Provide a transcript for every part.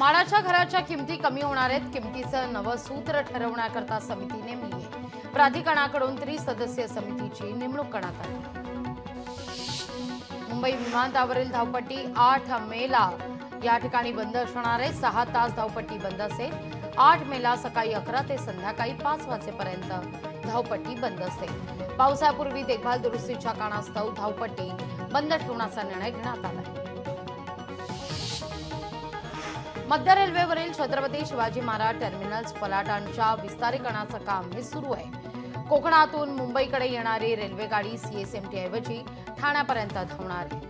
माडाच्या घराच्या किमती कमी होणार आहेत. किमतीचं नवं सूत्र ठरवण्याकरता समिती नेमली आहे. प्राधिकरणाकडून त्रिसदस्यीय समितीची नेमणूक करण्यात आली आहे. मुंबई विमानतळावरील धावपट्टी 8 मेला या ठिकाणी बंद असणार आहे. 6 तास धावपट्टी बंद असेल. 8 मेला सकाळी 11 ते संध्याकाळी 5 वाजेपर्यंत धावपट्टी बंद असेल. पावसापूर्वी देखभाल दुरुस्तीच्या कारणास्तव धावपट्टी बंद ठेवण्याचा निर्णय घेण्यात आला आहे. मध्य रेल्वेवरील छत्रपती शिवाजी महाराज टर्मिनल्स फलाटांच्या विस्तारीकरणाचं काम हे सुरू आहे. कोकणातून मुंबईकडे येणारी रेल्वेगाडी सीएसएमटी ऐवजी ठाण्यापर्यंत धावणार आहे.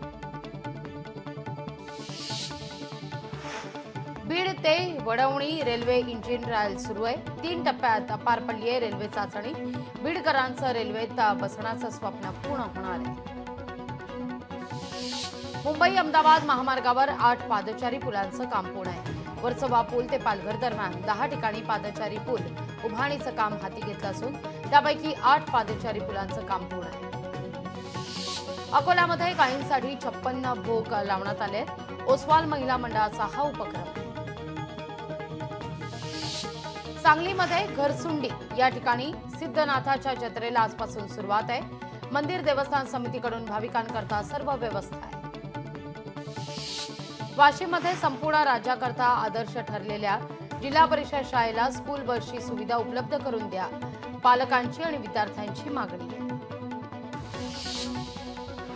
बीड ते वडवणी रेल्वे इंजिन ट्रायल सुरू आहे. 3 टप्प्यात पार पडली आहे रेल्वे चाचणी. बीडकरांचं रेल्वेत बसण्याचं स्वप्न पूर्ण होणार आहे. मुंबई अहमदाबाद महामार्गावर 8 पादचारी पुलांचं काम पूर्ण आहे. वर्सोवा पूल ते पालघर दरम्यान 10 ठिकाणी पादचारी पूल उभारणीचं काम हाती घेतलं असून त्यापैकी 8 पादचारी पुलांचं काम पूर्ण आहे. अकोल्यामध्ये गायींसाठी 56 भोग लावण्यात आले. ओसवाल महिला मंडळाचा हा उपक्रम आहे. सांगलीमध्ये घरसुंडी या ठिकाणी सिद्धनाथाच्या जत्रेला आजपासून सुरुवात आहे. मंदिर देवस्थान समितीकडून भाविकांकरता सर्व व्यवस्था आहे. वाशिममध्ये संपूर्ण राज्याकरता आदर्श ठरलेल्या जिल्हा परिषद शाळेला स्कूल बसची सुविधा उपलब्ध करून द्या, पालकांची आणि विद्यार्थ्यांची मागणी आहे.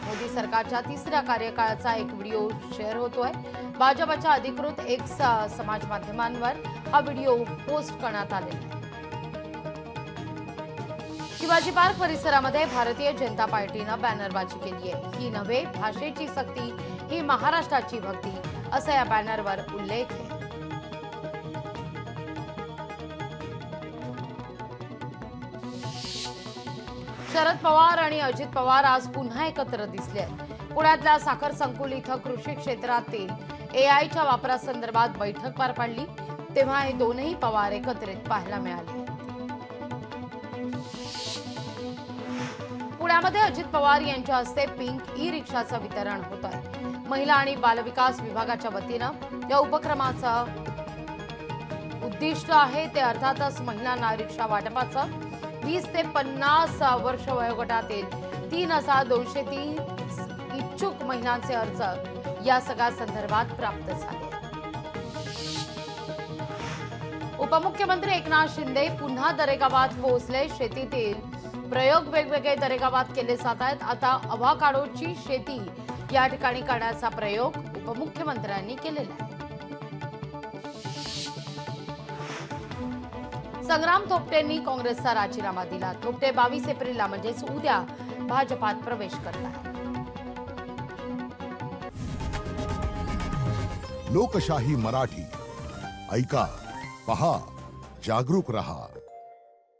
मोदी सरकारच्या 3ऱ्या कार्यकाळाचा एक व्हिडिओ शेअर होतोय. भाजपच्या अधिकृत एक्स समाज माध्यमांवर हा व्हिडिओ पोस्ट करण्यात आलेला आहे. शिवाजी पार्क परिसरामध्ये भारतीय जनता पार्टीनं बॅनरबाजी केली आहे. ही नव्हे भाषेची सक्ती, ही महाराष्ट्राची भक्ती, असं या बॅनरवर उल्लेख आहे. शरद पवार आणि अजित पवार आज पुन्हा एकत्र दिसले आहेत. पुण्यातल्या साखर संकुल इथं कृषी क्षेत्रातील एआयच्या वापरासंदर्भात बैठक पार पडली. तेव्हा हे दोनही पवार एकत्रित पाहायला मिळाले. पुण्यामध्ये अजित पवार यांच्या हस्ते पिंक ई रिक्षाचं वितरण होत आहे. महिला आणि बालविकास विभागाच्या वतीनं या उपक्रमाचं उद्दिष्ट आहे ते अर्थातच महिलांना रिक्षा वाटपाचं. 20 ते 50 वर्ष वयोगटातील 3230 इच्छुक महिलांचे अर्ज या सगळ्या संदर्भात प्राप्त झाले. उपमुख्यमंत्री एकनाथ शिंदे पुन्हा दरेगावात पोहोचले. शेतीतील प्रयोग वेगवेगळे दरेगावात केले जात आहेत. आता अव्होकाडोची शेती या ठिकाणी करण्याचा प्रयोग उपमुख्यमंत्र्यांनी केलेला आहे. संग्राम थोपटेंनी काँग्रेसचा राजीनामा दिला. थोपटे 22 एप्रिलला म्हणजेच उद्या भाजपात प्रवेश करतात. लोकशाही मराठी ऐका, पहा, जागरूक रहा.